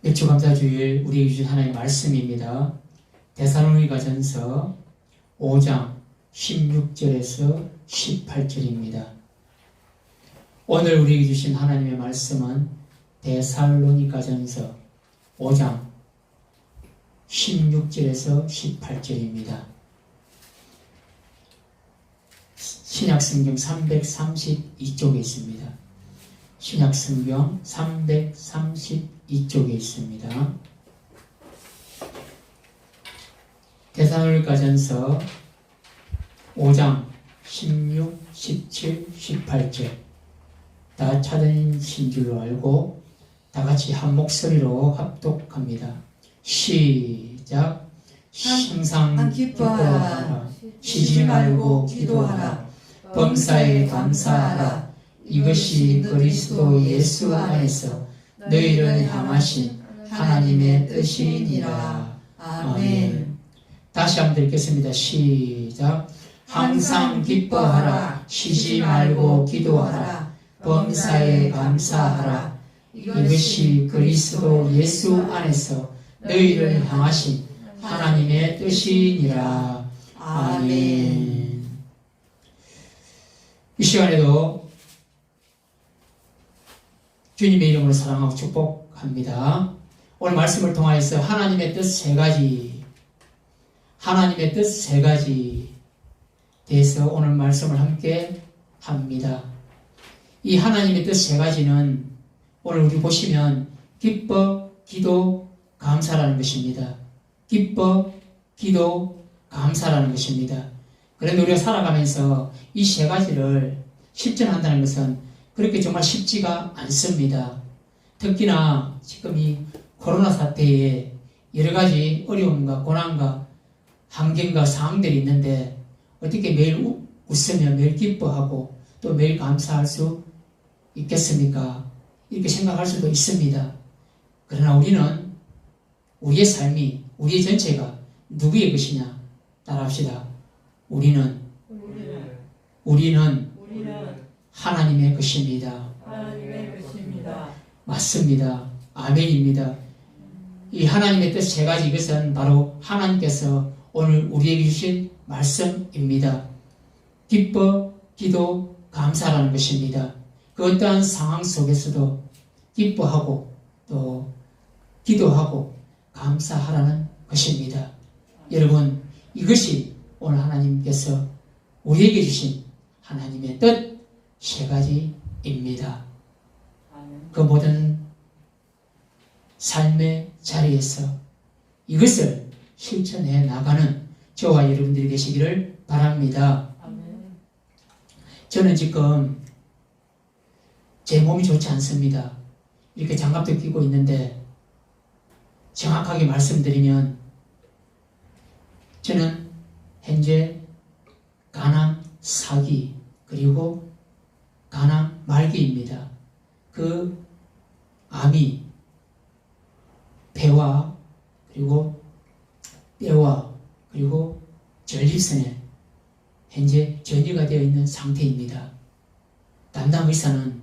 일주감사주일 우리에게 주신 하나님의 말씀입니다. 데살로니가전서 5장 16절에서 18절입니다. 오늘 우리에게 주신 하나님의 말씀은 데살로니가전서 5장 16절에서 18절입니다. 신약성경 332쪽에 있습니다. 신약성경 332쪽에 있습니다. 데살로니가전서 5장 16, 17, 18절 다 찾으신 줄로 알고 다같이 한 목소리로 합독합니다. 시작. 항상 기뻐하라. 쉬지 말고 기도하라. 범사에 감사하라. 이것이 그리스도 예수 안에서 너희를 향하신 하나님의 뜻이니라. 아멘. 다시 한번 읽겠습니다. 시작. 항상 기뻐하라. 쉬지 말고 기도하라. 범사에 감사하라. 이것이 그리스도 예수 안에서 너희를 향하신 하나님의 뜻이니라. 아멘. 이 시간에도 주님의 이름으로 사랑하고 축복합니다. 오늘 말씀을 통하여서 하나님의 뜻 세 가지, 하나님의 뜻 세 가지 대해서 오늘 말씀을 함께 합니다. 이 하나님의 뜻 세 가지는 오늘 우리 보시면 기뻐, 기도, 감사라는 것입니다. 기뻐, 기도, 감사라는 것입니다. 그런데 우리가 살아가면서 이 세 가지를 실천한다는 것은 그렇게 정말 쉽지가 않습니다. 특히나 지금 이 코로나 사태에 여러 가지 어려움과 고난과 환경과 상황들이 있는데 어떻게 매일 웃으며 매일 기뻐하고 또 매일 감사할 수 있겠습니까? 이렇게 생각할 수도 있습니다. 그러나 우리는 우리의 삶이, 우리의 전체가 누구의 것이냐? 따라합시다. 우리는 하나님의 것입니다. 하나님의 것입니다. 맞습니다. 아멘입니다. 이 하나님의 뜻 세 가지, 이것은 바로 하나님께서 오늘 우리에게 주신 말씀입니다. 기뻐, 기도, 감사라는 것입니다. 그 어떠한 상황 속에서도 기뻐하고 또 기도하고 감사하라는 것입니다. 여러분, 이것이 오늘 하나님께서 우리에게 주신 하나님의 뜻 세 가지입니다. 그 모든 삶의 자리에서 이것을 실천해 나가는 저와 여러분들이 되시기를 바랍니다. 저는 지금 제 몸이 좋지 않습니다. 이렇게 장갑도 끼고 있는데 정확하게 말씀드리면 저는 현재 간암 4기 그리고 간암 말기입니다. 그 암이 폐와 그리고 뼈와 그리고 전립선에 현재 전이가 되어 있는 상태입니다. 담당 의사는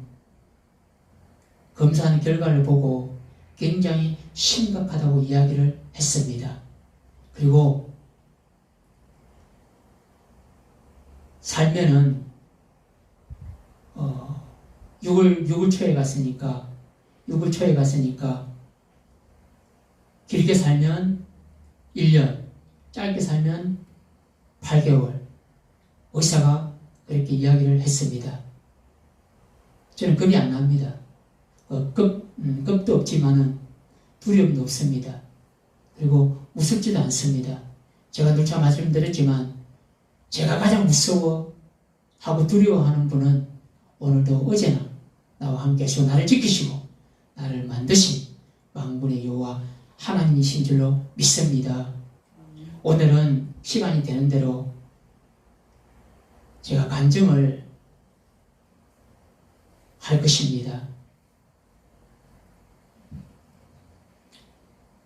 검사한 결과를 보고 굉장히 심각하다고 이야기를 했습니다. 그리고 살면은 6월 초에 갔으니까 길게 살면 1년, 짧게 살면 8개월 의사가 그렇게 이야기를 했습니다. 저는 겁이 안 납니다. 겁도 없지만은 두려움도 없습니다. 그리고 무섭지도 않습니다. 제가 누차 말씀드렸지만 제가 가장 무서워하고 두려워하는 분은 오늘도 어제나 나와 함께 하시고 나를 지키시고 나를 만드신 만군의 여호와 하나님이신 줄로 믿습니다. 오늘은 시간이 되는 대로 제가 간증을 할 것입니다.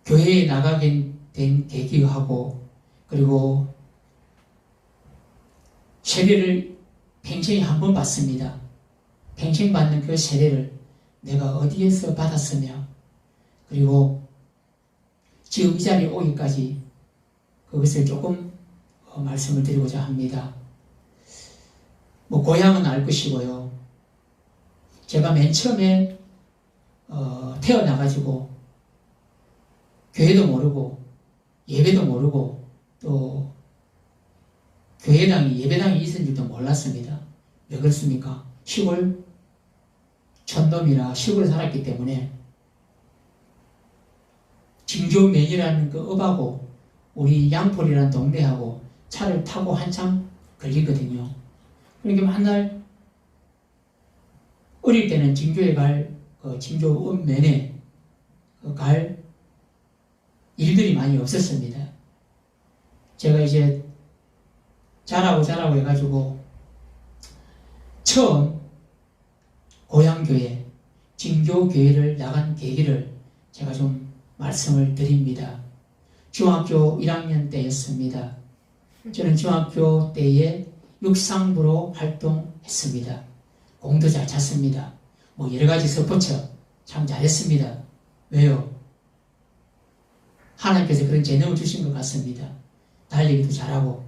교회에 나가게 된 계기하고 그리고 세례를 평생에 한 번 받습니다. 평생 받는 그 세례를 내가 어디에서 받았으며 그리고 지금 이 자리에 오기까지 그것을 조금 말씀을 드리고자 합니다. 뭐 고향은 알 것이고요. 제가 맨 처음에 태어나가지고 교회도 모르고 예배도 모르고 또 예배당이 있은 줄도 몰랐습니다. 왜 그렇습니까? 시골 촌놈이라 시골에 살았기 때문에 징조면이라는 그 읍하고 우리 양폴이라는 동네하고 차를 타고 한참 걸리거든요. 그러니까 맨날 어릴 때는 징조에 징조 읍면에 갈 일들이 많이 없었습니다. 제가 이제 자라고 해가지고 처음 고향교회 징조교회를 나간 계기를 제가 좀 말씀을 드립니다. 중학교 1학년 때였습니다. 저는 중학교 때에 육상부로 활동했습니다. 공도 잘 찼습니다. 뭐 여러 가지 스포츠 참 잘했습니다. 왜요? 하나님께서 그런 재능을 주신 것 같습니다. 달리기도 잘하고.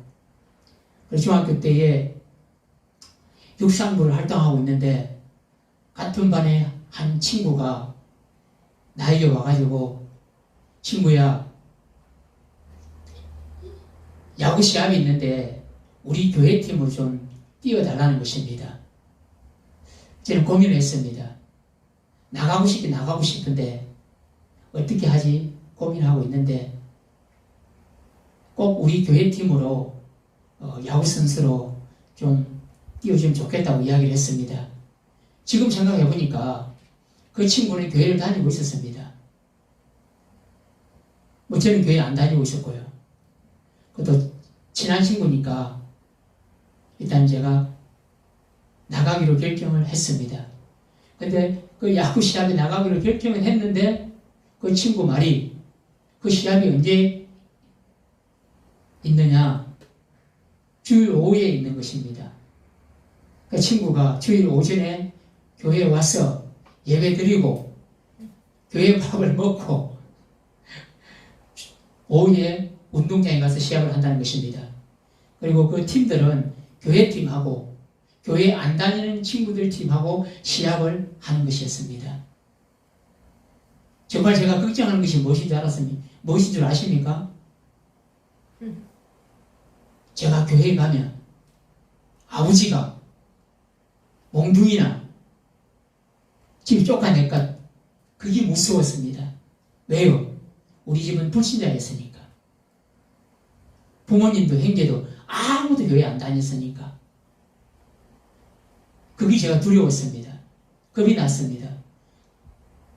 중학교 때에 육상부를 활동하고 있는데 같은 반에 한 친구가 나에게 와가지고 친구야, 야구 시합이 있는데 우리 교회 팀으로 좀 뛰어달라는 것입니다. 저는 고민을 했습니다. 나가고 싶은데 어떻게 하지 고민하고 있는데 꼭 우리 교회 팀으로 야구 선수로 좀 뛰어주면 좋겠다고 이야기를 했습니다. 지금 생각해 보니까 그 친구는 교회를 다니고 있었습니다. 뭐 저는 교회 안 다니고 있었고요. 그것도 친한 친구니까 일단 제가 나가기로 결정을 했습니다. 근데 그 야구 시합에 나가기로 결정을 했는데 그 친구 말이 그 시합이 언제 있느냐? 주일 오후에 있는 것입니다. 그 친구가 주일 오전에 교회에 와서 예배 드리고 교회 밥을 먹고 오후에 운동장에 가서 시합을 한다는 것입니다. 그리고 그 팀들은 교회 팀하고 교회 안 다니는 친구들 팀하고 시합을 하는 것이었습니다. 정말 제가 걱정하는 것이 무엇인 줄 아십니까? 제가 교회에 가면 아버지가 몽둥이나 집이 쫓아낼까 그게 무서웠습니다. 왜요? 우리 집은 불신자였으니까. 부모님도 형제도 아무도 교회 안 다녔으니까. 그게 제가 두려웠습니다. 겁이 났습니다.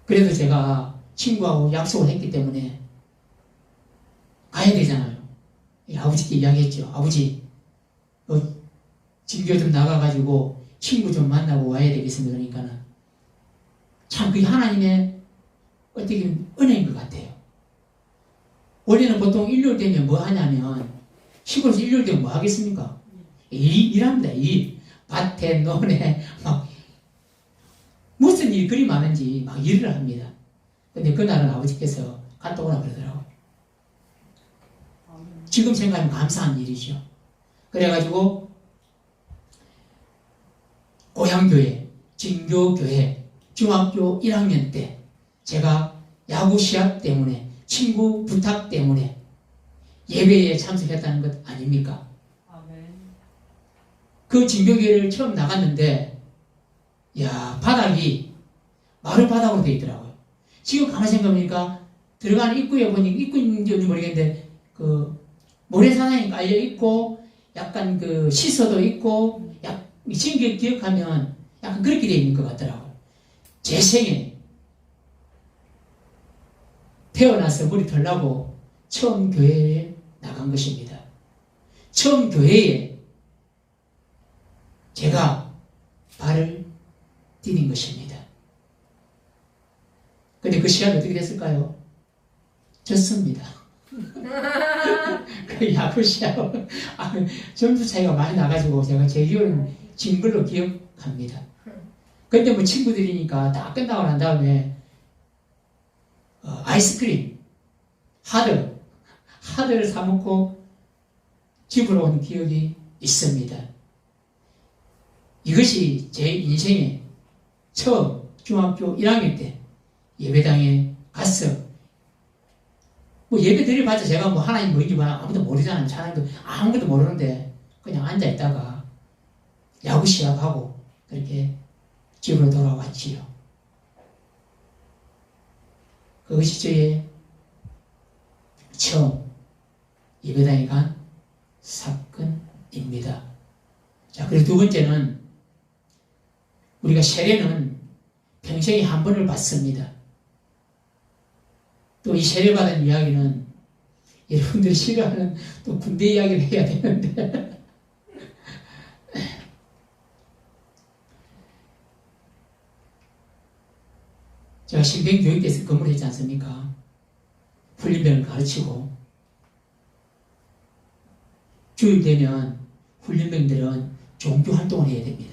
그래도 제가 친구하고 약속을 했기 때문에 가야 되잖아요. 아버지께 이야기했죠. 아버지, 진교 좀 나가가지고 친구 좀 만나고 와야 되겠습니다. 그러니까는 참 그게 하나님의 어떻게 보면 은혜인 것 같아요. 원래는 보통 일요일 되면 뭐 하냐면 시골에서 일요일 되면 뭐 하겠습니까? 일합니다. 일. 밭에 논에 막 무슨 일이 그리 많은지 막 일을 합니다. 근데 그날은 아버지께서 갔다 오라 그러더라고요. 지금 생각하면 감사한 일이죠. 그래가지고 고향교회, 진교교회 중학교 1학년 때 제가 야구 시합 때문에 친구 부탁 때문에 예배에 참석했다는 것 아닙니까? 그 진교교회를 처음 나갔는데 야 바닥이 마루 바닥으로 되어 있더라고요. 지금 가만히 생각해보니까 들어가는 입구에 보니 입구인지 모르겠는데 그 모래사장이 깔려 있고 약간 그 시서도 있고 지금 기억하면 약간 그렇게 되어 있는 것 같더라고요. 제 생에 태어나서 머리 털나고 처음 교회에 나간 것입니다. 처음 교회에 제가 발을 디딘 것입니다. 근데 그 시합이 어떻게 됐을까요? 졌습니다. 그 야구 시합, 점수 차이가 많이 나가지고 제가 제 기억은 진 걸로 기억합니다. 근데 뭐 친구들이니까 다 끝나고 난 다음에 아이스크림 하드를 사먹고 집으로 온 기억이 있습니다. 이것이 제 인생의 처음 중학교 1학년 때 예배당에 갔어. 뭐 예배 드려봤자 제가 뭐 하나님 뭔지 아무도 모르잖아요. 찬양도 아무것도 모르는데 그냥 앉아있다가 야구 시합하고 그렇게 집으로 돌아왔지요. 그것이 저의 처음 예배당에 간 사건입니다. 자, 그리고 두 번째는 우리가 세례는 평생에 한 번을 받습니다. 또 이 세례받은 이야기는 여러분들이 싫어하는 또 군대 이야기를 해야 되는데 제가 신병교육대에서 근무를 했지 않습니까? 훈련병을 가르치고 주일 되면 훈련병들은 종교활동을 해야 됩니다.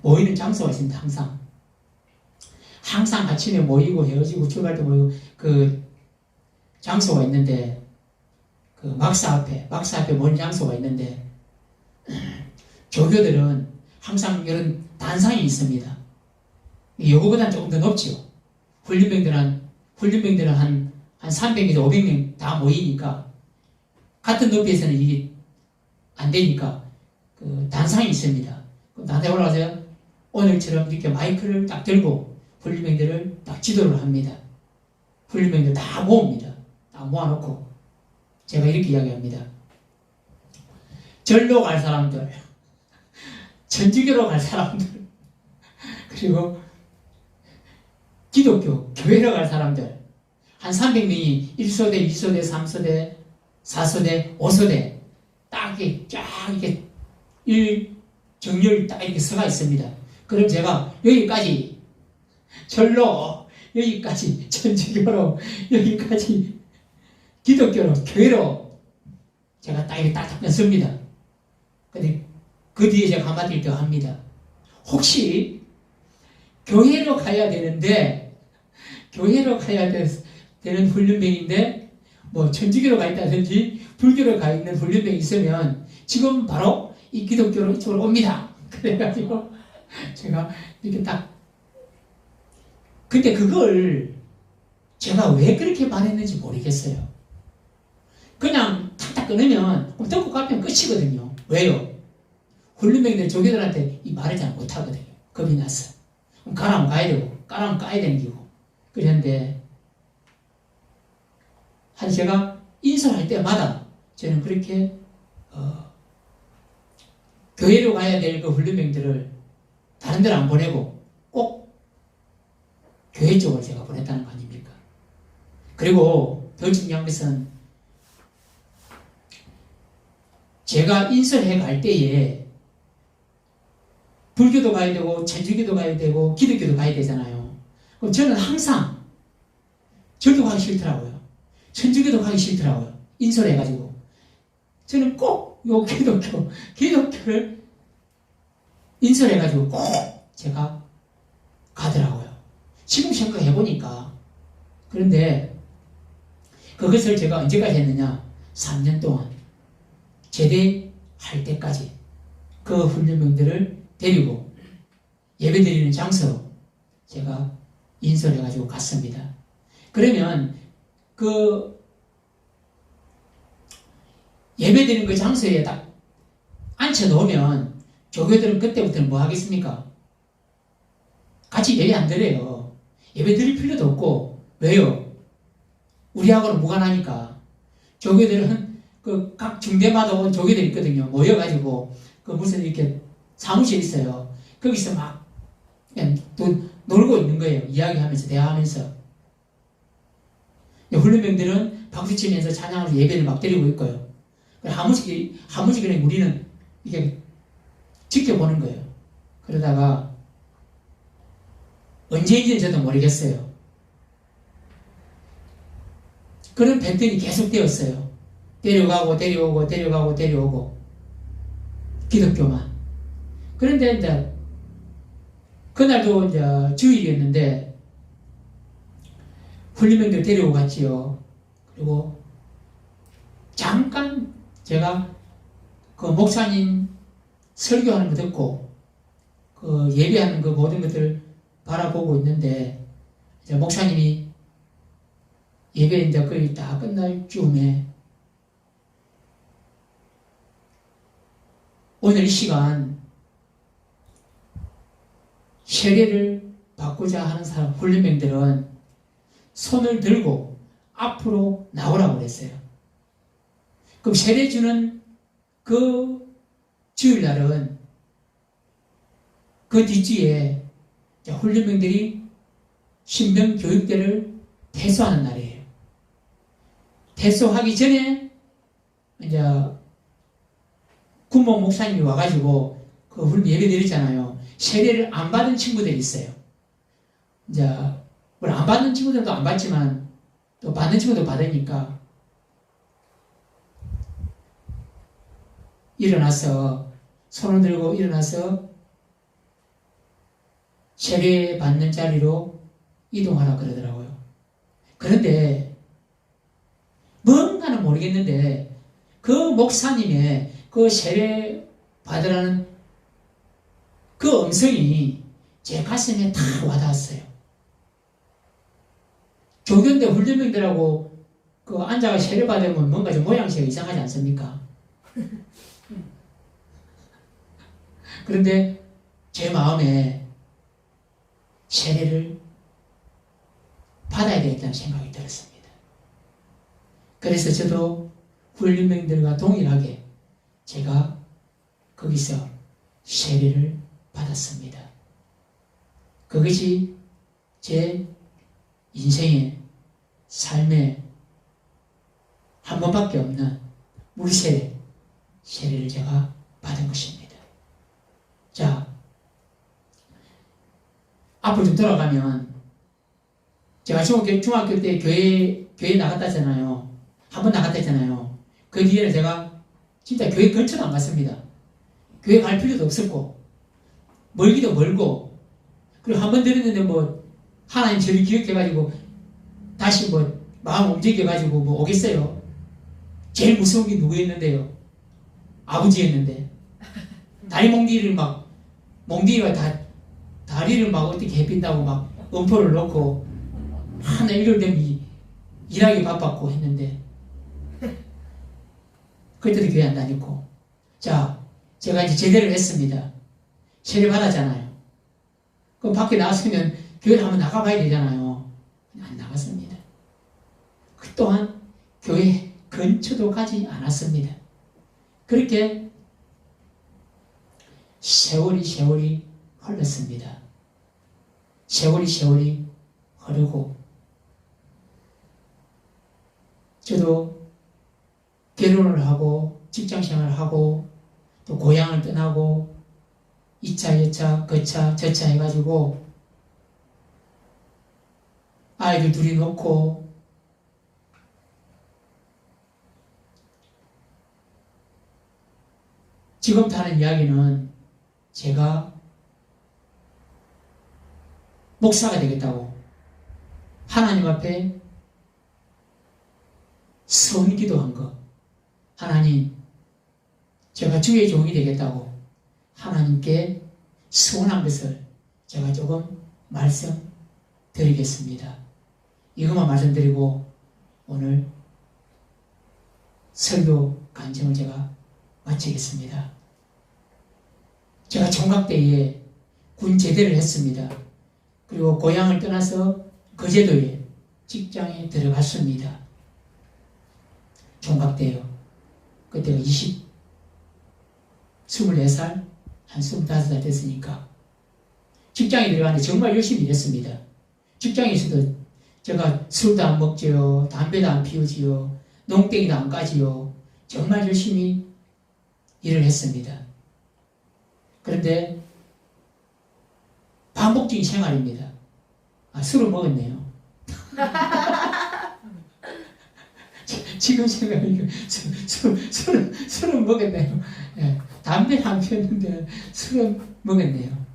모이는 장소가 있습니다. 항상 아침에 모이고 헤어지고 출발 때 모이고 그 장소가 있는데 그 막사 앞에 모이는 장소가 있는데 조교들은 항상 이런 단상이 있습니다. 요거보다는 조금 더 높죠. 훈련병들은 한 300에서 500명 다 모이니까 같은 높이에서는 이게 안 되니까 그 단상이 있습니다. 나한테 올라가서 오늘처럼 이렇게 마이크를 딱 들고 훈련병들을 딱 지도를 합니다. 훈련병들 다 모읍니다. 다 모아놓고 제가 이렇게 이야기합니다. 절로 갈 사람들, 천주교로 갈 사람들, 그리고 기독교, 교회로 갈 사람들 한 300명이 1소대, 2소대, 3소대, 4소대, 5소대 딱 이렇게 쫙 이렇게 정렬 딱 이렇게 서가 있습니다. 그럼 제가 여기까지 절로, 여기까지 천주교로, 여기까지 기독교로, 교회로 제가 딱 이렇게 딱 씁니다. 근데 그 뒤에 제가 한마디를 더 합니다. 혹시 교회로 가야 되는데, 교회로 가야 되는 훈련병인데, 뭐 천주교로 가 있다든지 불교로 가 있는 훈련병이 있으면 지금 바로 이 기독교로 이쪽으로 옵니다. 그래가지고 제가 이렇게 딱 근데 그걸 제가 왜 그렇게 말했는지 모르겠어요. 그냥 탁탁 끊으면 덮고 가면 끝이거든요. 왜요? 훈련병들 조교들한테 이 말을 잘 못하거든요. 겁이 나서 가라면 가야 되고 까라면 까야 되는 기고 그랬는데 한 제가 인사할 때마다 저는 그렇게 교회로 가야 될 그 훈련병들을 다른 데로 안 보내고 꼭 교회 쪽으로 제가 보냈다는 거 아닙니까? 그리고 더 중요한 것은 제가 인설해 갈 때에 불교도 가야 되고 천주교도 가야 되고 기독교도 가야 되잖아요. 그럼 저는 항상 절도 가기 싫더라고요. 천주교도 가기 싫더라고요. 인설해가지고 저는 꼭 요 기독교를 인설해가지고 꼭 제가 가더라고요. 지금 생각해보니까. 그런데 그것을 제가 언제까지 했느냐? 3년 동안 제대할 때까지 그 훈련병들을 데리고 예배드리는 장소로 제가 인설해가지고 갔습니다. 그러면 그 예배드리는 그 장소에 딱 앉혀놓으면 조교들은 그때부터는 뭐 하겠습니까? 같이 예배 안 드려요. 예배 드릴 필요도 없고. 왜요? 우리하고는 무관하니까. 조교들은 그 각 중대마다 온 조교들이 있거든요. 모여가지고 그 무슨 이렇게 사무실 있어요. 거기서 막 그냥 놀고 있는 거예요. 이야기하면서 대화하면서. 훈련병들은 박수 치면서 찬양으로 예배를 막 드리고 있고요. 한 번씩 그냥 우리는 이렇게 지켜보는 거예요. 그러다가 언제인지는 저도 모르겠어요. 그런 패턴이 계속되었어요. 데려가고 데려오고 데려가고 데려오고 기독교만. 그런데 이제 그날도 이제 주일이었는데 훈련병들 데리고 갔지요. 그리고 잠깐 제가 그 목사님 설교하는 거 듣고 그 예배하는 그 모든 것들을 바라보고 있는데 이제 목사님이 예배 이제 거의 다 끝날 즈음에 오늘 이 시간 세례를 받고자 하는 사람 훈련병들은 손을 들고 앞으로 나오라고 그랬어요. 그럼 세례 주는 그 주일날은 그 뒷주에 훈련병들이 신병 교육대를 퇴소하는 날이에요. 퇴소하기 전에 이제 군목 목사님이 와가지고 그 훈련 예배 드리잖아요. 세례를 안 받은 친구들이 있어요. 이제 뭘 안 받는 친구들도 안 받지만 또 받는 친구도 받으니까 일어나서 손을 들고 일어나서 세례 받는 자리로 이동하라 그러더라고요. 그런데 뭔가는 모르겠는데 그 목사님의 그 세례 받으라는 그 음성이 제 가슴에 다 와닿았어요. 조교인데 훈련병들하고 그 앉아가 세례 받으면 뭔가 좀 모양새가 이상하지 않습니까? 그런데 제 마음에 세례를 받아야 되겠다는 생각이 들었습니다. 그래서 저도 훈련병들과 동일하게 제가 거기서 세례를 받았습니다. 그것이 제 인생의 삶에 한 번밖에 없는 세례를 제가 받은 것입니다. 자, 앞으로 좀 돌아가면 제가 중학교 때 교회 나갔다잖아요. 한 번 나갔다잖아요. 그 뒤에는 제가 진짜 교회 근처도 안 갔습니다. 교회 갈 필요도 없었고 멀기도 멀고 그리고 한 번 들었는데 뭐 하나님 저를 기억해가지고 다시 뭐 마음 움직여가지고 뭐 오겠어요. 제일 무서운 게 누구였는데요? 아버지였는데 다리 몽디가 다리를 막 어떻게 해빈다고 막 음포를 놓고 하나 일요일 되면 일하기 바빴고 했는데 그때도 교회 안 다녔고 자 제가 이제 제대를 했습니다. 세례 받았잖아요. 그럼 밖에 나왔으면 교회를 한번 나가봐야 되잖아요. 안 나갔습니다. 그 또한 교회 근처도 가지 않았습니다. 그렇게 세월이 흘렀습니다. 세월이 흐르고 저도 결혼을 하고 직장생활을 하고 또 고향을 떠나고 2차, 여차, 거차, 저차 해가지고 아이들 둘이 놓고 지금 하는 이야기는 제가 목사가 되겠다고 하나님 앞에 선기도한 거 하나님 제가 주의 종이 되겠다고 하나님께 소원한 것을 제가 조금 말씀드리겠습니다. 이것만 말씀드리고 오늘 설교 간증을 제가 마치겠습니다. 제가 총각 때에 군 제대를 했습니다. 그리고 고향을 떠나서 거제도에 직장에 들어갔습니다. 총각 때요. 그때가 24살, 한 25살 됐으니까 직장에 들어갔는데 정말 열심히 일했습니다. 직장에서도 제가 술도 안 먹지요, 담배도 안 피우지요, 농땡이도 안 까지요. 정말 열심히 일을 했습니다. 그런데 반복적인 생활입니다. 술을 먹었네요. 지금 생각하니까 술은 먹었네요. 예, 담배는 안 피웠는데 술은 먹었네요.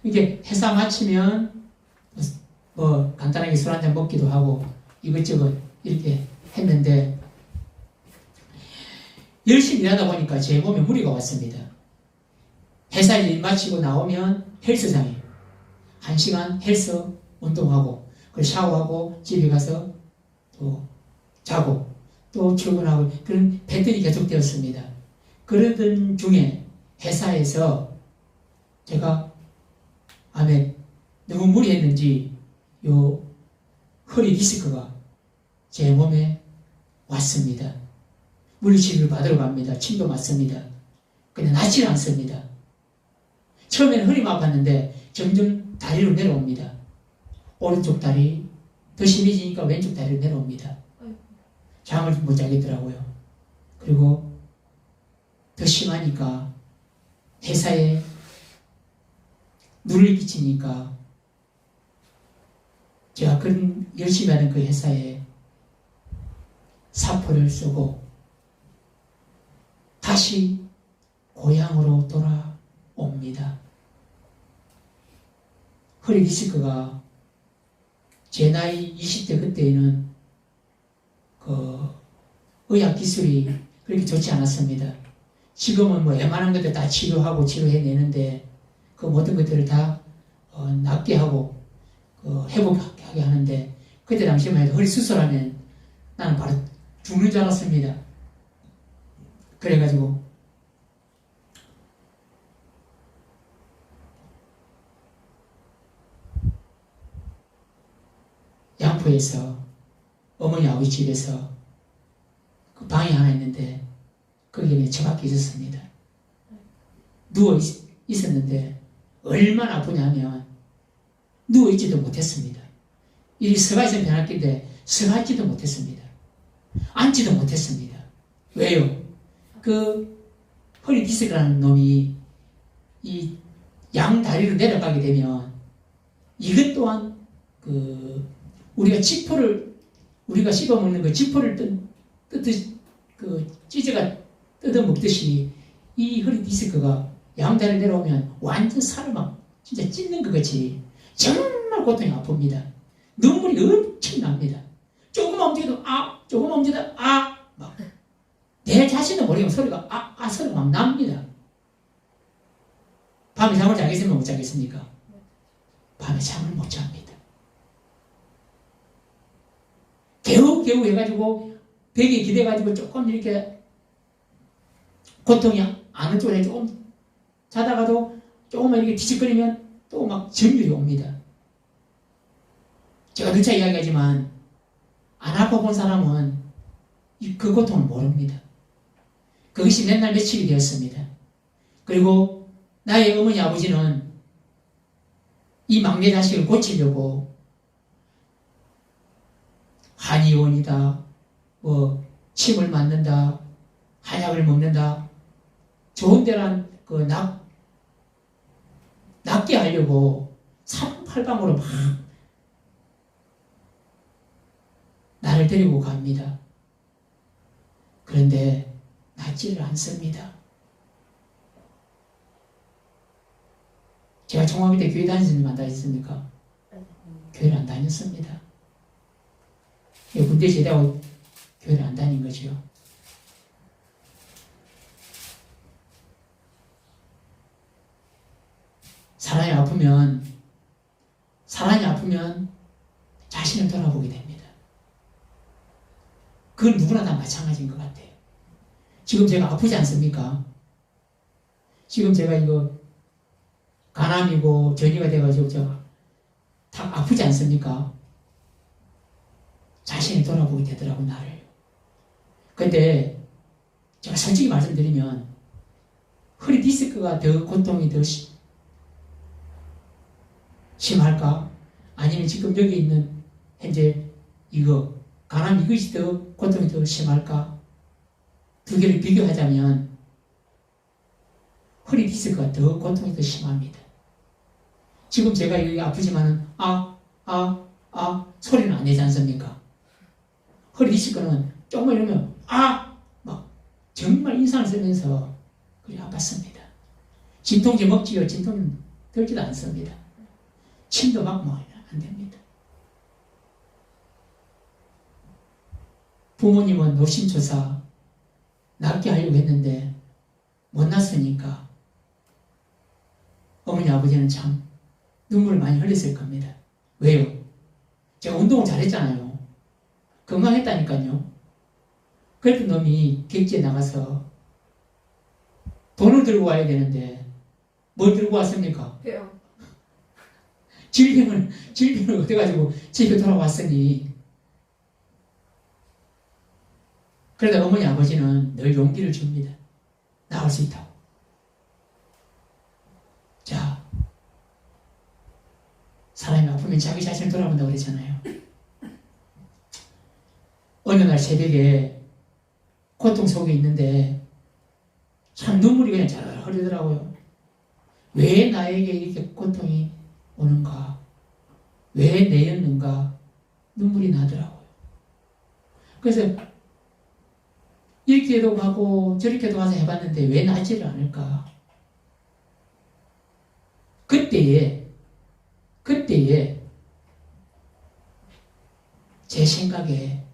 이게 회사 마치면 뭐 간단하게 술 한잔 먹기도 하고 이것저것 이렇게 했는데 열심히 일하다 보니까 제 몸에 무리가 왔습니다. 회사 일 마치고 나오면 헬스장에 1시간 헬스 운동하고 그리고 샤워하고 집에 가서 또 자고 또 출근하고 그런 패턴이 계속되었습니다. 그러던 중에 회사에서 제가 암에 너무 무리했는지 요 허리 디스크가 제 몸에 왔습니다. 물리치료를 받으러 갑니다. 침도 맞습니다. 근데 낫지 않습니다. 처음에는 허리만 아팠는데 점점 다리로 내려옵니다. 오른쪽 다리 더 심해지니까 왼쪽 다리로 내려옵니다. 잠을 못 자겠더라고요. 그리고 더 심하니까 회사에 눈을 끼치니까 제가 그런 열심히 하는 그 회사에 사표를 쓰고 다시 고향으로 돌아옵니다. 허리 디스크가 제 나이 20대 그때에는 그 의학 기술이 그렇게 좋지 않았습니다. 지금은 뭐 웬만한 것들 다 치료하고 치료해내는데 그 모든 것들을 다 낫게 하고 회복하게 하는데 그때 당시만 해도 허리 수술하면 나는 바로 죽는 줄 알았습니다. 그래가지고 양포에서 어머니 아버지 집에서 그 방이 하나 있는데 거기에 처박혀 있었습니다. 누워 있었는데 얼마나 아프냐면 누워 있지도 못했습니다. 이 서가 있으면 편할 텐데 서가 있지도 못했습니다. 앉지도 못했습니다. 왜요? 그 허리 디스크라는 놈이 이 양 다리로 내려가게 되면 이것 또한 그 우리가 지포를 우리가 씹어 먹는 그 지포를 찢어가 뜯어 먹듯이 이 허리 디스크가 양다리를 내려오면 완전 살을 막 진짜 찢는 것 같이 정말 고통이 아픕니다. 눈물이 엄청 납니다. 조금만 움직여도 조금만 움직여도 막 내 자신도 모르게 소리가 소리가 막 납니다. 밤에 잠을 자겠습니까? 못 자겠습니까? 밤에 잠을 못 잡니다. 겨우 해가지고 벽에 기대가지고 조금 이렇게 고통이 아는 쪽에 조금 자다가도 조금만 이렇게 뒤척거리면 또 막 전율이 옵니다. 제가 누차 이야기하지만 안 아파본 사람은 그 고통을 모릅니다. 그것이 맨날 며칠이 되었습니다. 그리고 나의 어머니 아버지는 이 막내 자식을 고치려고 한의원이다, 뭐 침을 맞는다, 한약을 먹는다, 좋은 데란 낫게 하려고 사방팔방으로 막 나를 데리고 갑니다. 그런데 낫지를 않습니다. 제가 중학교 때 교회 다녔습니까? 안 다녔습니까? 교회를 안 다녔습니다. 군대 제대하고 교회를 안 다닌 거죠. 사람이 아프면 자신을 돌아보게 됩니다. 그건 누구나 다 마찬가지인 것 같아요. 지금 제가 아프지 않습니까? 지금 제가 이거 간암이고 전이가 돼가지고 제가 다 아프지 않습니까? 자신이 돌아보게 되더라고 나를. 근데 제가 솔직히 말씀드리면 허리 디스크가 더 고통이 더 심할까? 아니면 지금 여기 있는 현재 이거 간암 이것이 더 고통이 더 심할까? 두 개를 비교하자면 허리 디스크가 더 고통이 더 심합니다. 지금 제가 여기 아프지만은 소리는 안 내지 않습니까? 허리 디스크는 조금만 이러면 막 정말 인상을 쓰면서 그리 아팠습니다. 진통제 먹지요. 진통 들지도 않습니다. 침도 막 먹어야 안 됩니다. 부모님은 노심초사 낫게 하려고 했는데 못 났으니까 어머니 아버지는 참 눈물을 많이 흘렸을 겁니다. 왜요? 제가 운동을 잘했잖아요. 건강했다니까요. 그랬던 놈이 객지에 나가서 돈을 들고 와야 되는데 뭘 들고 왔습니까? 배요. 질병을 얻어가지고 집에 돌아왔으니 그러다 어머니 아버지는 늘 용기를 줍니다. 나올 수 있다고. 자, 사람이 아프면 자기 자신을 돌아본다고 그랬잖아요. 어느 날 새벽에 고통 속에 있는데 참 눈물이 그냥 잘 흐르더라고요. 왜 나에게 이렇게 고통이 오는가? 왜 내였는가? 눈물이 나더라고요. 그래서 이렇게도 가고 저렇게도 가서 해봤는데 왜 나지를 않을까? 그때에 제 생각에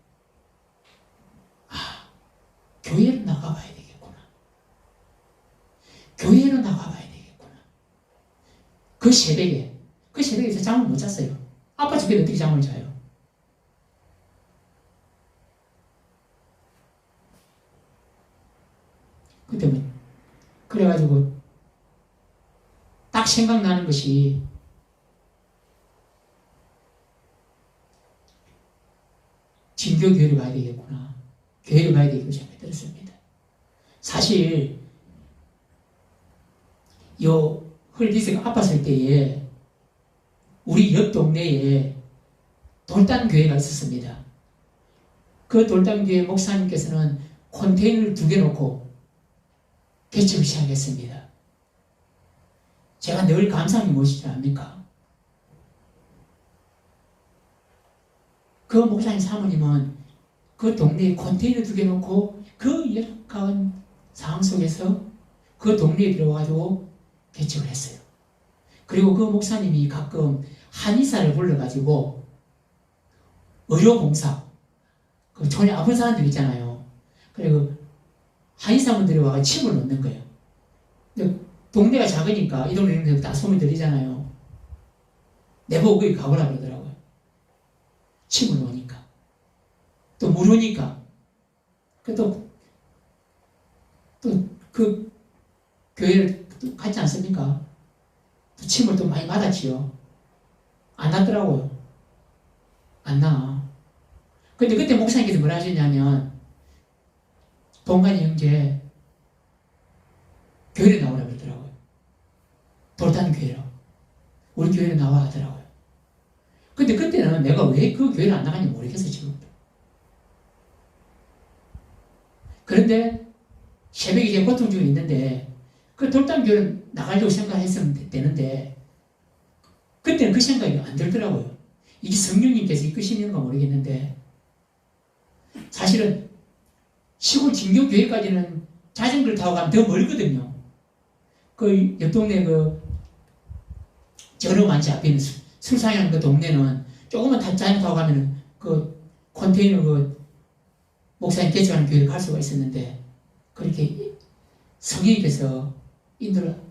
교회로 나가봐야 되겠구나. 교회로 나가봐야 되겠구나. 그 새벽에 잠을 못 잤어요. 아빠 죽게 어떻게 잠을 자요? 그때 그래가지고 딱 생각나는 것이 진교교회를 가야 되겠구나. 교회를 가야 되겠다고 생각이 들었습니다. 사실 헐디스가 아팠을 때에 우리 옆 동네에 돌담교회가 있었습니다. 그 돌담교회 목사님께서는 컨테이너를 2개 놓고 개척을 시작했습니다. 제가 늘 감사한 게 무엇이지 압니까? 그 목사님 사모님은 그 동네에 컨테이너 2개 놓고 그 열악한 상황 속에서 그 동네에 들어와가지고 개척을 했어요. 그리고 그 목사님이 가끔 한의사를 불러가지고 의료봉사, 그 전에 아픈 사람들 있잖아요. 그리고 한의사분들이 와서 침을 놓는 거예요. 근데 동네가 작으니까 이 동네는 다 소문이 들리잖아요. 내보고 거기 가보라 그러더라고요. 침을 놓으니까. 또 물으니까. 또 그 교회를 갔지 않습니까? 또 침을 또 많이 맞았지요. 안 났더라고요. 안 나. 근데 그때 목사님께서 뭐라 하셨냐면, 동간이 형제, 교회를 나오라 그러더라고요. 돌단 교회로. 우리 교회로 나와 하더라고요. 근데 그때는 내가 왜 그 교회를 안 나가는지 모르겠어, 지금도. 그런데 새벽에 이제 고통 중에 있는데, 그 돌단 교회를 나가려고 생각했으면 되는데, 그때는 그 생각이 안 들더라고요. 이게 성령님께서 이끄시는가 모르겠는데, 사실은 시골 진교교회까지는 자전거를 타고 가면 더 멀거든요. 그 옆 동네 저렴한지 앞에 있는 술상이라는 그 동네는 조금만 자전거 타고 가면 그 컨테이너 목사님 개척하는 교회를 갈 수가 있었는데, 그렇게 성령님께서 인도를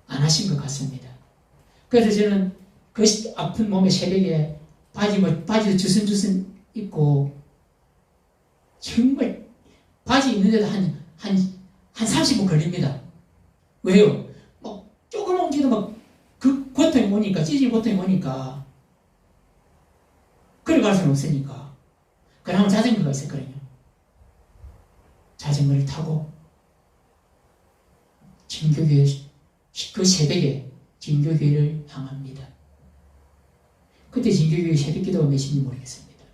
안 하신 것 같습니다. 그래서 저는 그 아픈 몸에 새벽에 바지도 주섬주섬 입고 정말 바지 입는데도 한 30분 걸립니다. 왜요? 조금 움직여도 그 고통이 오니까, 찢어질 고통이 오니까, 걸어갈 수는 없으니까. 그러면 자전거가 있었거든요. 자전거를 타고 진교교회, 그 새벽에 진교교회를 향합니다. 그때 진교교회 새벽 기도가 몇 시인지 모르겠습니다.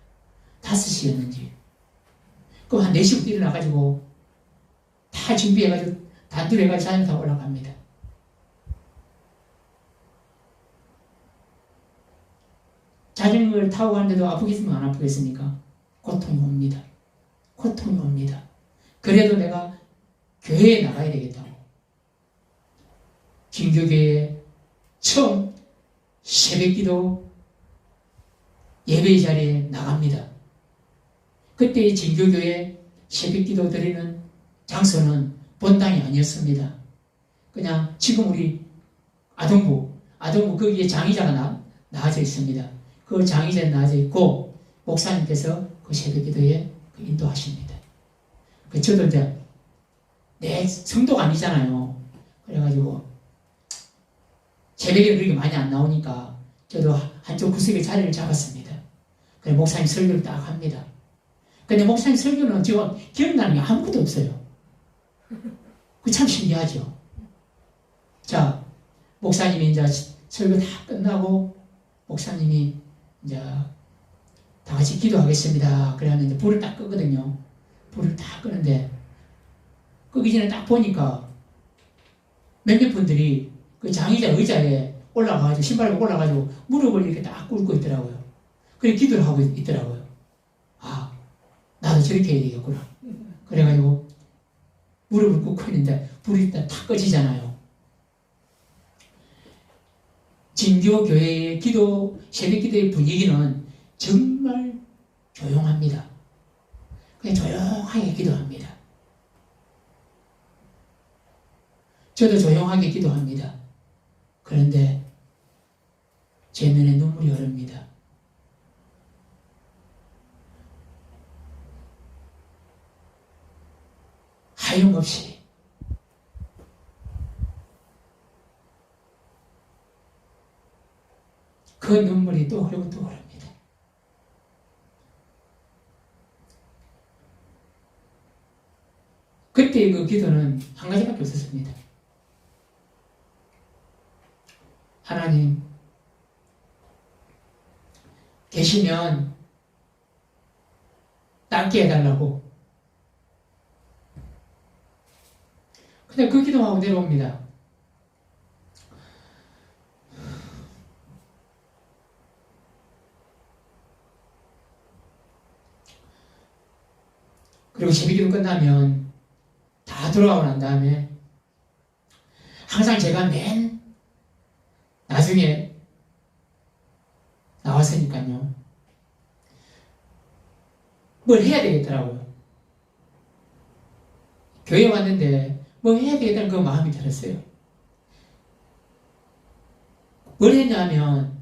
5시였는지. 그럼 한 4시부터 일어나가지고 다 준비해가지고 단둘해가지고 자전거 타고 올라갑니다. 자전거를 타고 가는데도 아프겠습니까? 안 아프겠습니까? 고통이 옵니다. 고통이 옵니다. 그래도 내가 교회에 나가야 되겠다고. 진교교에 처음 새벽기도 예배 자리에 나갑니다. 그때 진교교에 새벽기도 드리는 장소는 본당이 아니었습니다. 그냥 지금 우리 아동부 거기에 장의자가 나와져 있습니다. 그 장의자에 나와져 있고 목사님께서 그 새벽기도에 인도하십니다. 저도 이제 내 성도가 아니잖아요. 그래가지고 새벽에 그렇게 많이 안 나오니까 저도 한쪽 구석에 자리를 잡았습니다. 그래 목사님 설교를 딱 합니다. 근데 목사님 설교는 지금 기억나는 게 아무것도 없어요. 그 참 신기하죠. 자, 목사님이 이제 설교 다 끝나고 목사님이 이제 다 같이 기도하겠습니다. 그러면 이제 불을 딱 끄거든요. 불을 딱 끄는데 끄기 전에 딱 보니까 몇몇 분들이 그 장의자 의자에 올라가가지고 신발 벗고 올라가가지고 무릎을 이렇게 딱 꿇고 있더라고요. 그래 기도를 하고 있더라고요. 아, 나도 저렇게 해야 되겠구나. 그래가지고 무릎을 꿇고 있는데 불이 딱 꺼지잖아요. 진교교회의 새벽 기도의 분위기는 정말 조용합니다. 그냥 조용하게 기도합니다. 저도 조용하게 기도합니다. 그런데 제 눈에 눈물이 흐릅니다. 하염없이 그 눈물이 또 흐르고 또 흐릅니다. 그때 그 기도는 한 가지밖에 없었습니다. 하나님 계시면 낫게 해달라고. 근데 그 기도하고 내려옵니다. 그리고 새벽기도 끝나면 다 돌아가고 난 다음에 항상 제가 맨 나중에 나왔으니까요. 뭘 해야 되겠더라고요. 교회 왔는데 뭐 해야 되겠다는 그 마음이 들었어요. 뭘 했냐면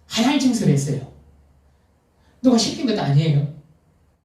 하얀 청소를 했어요. 누가 시킨 것도 아니에요.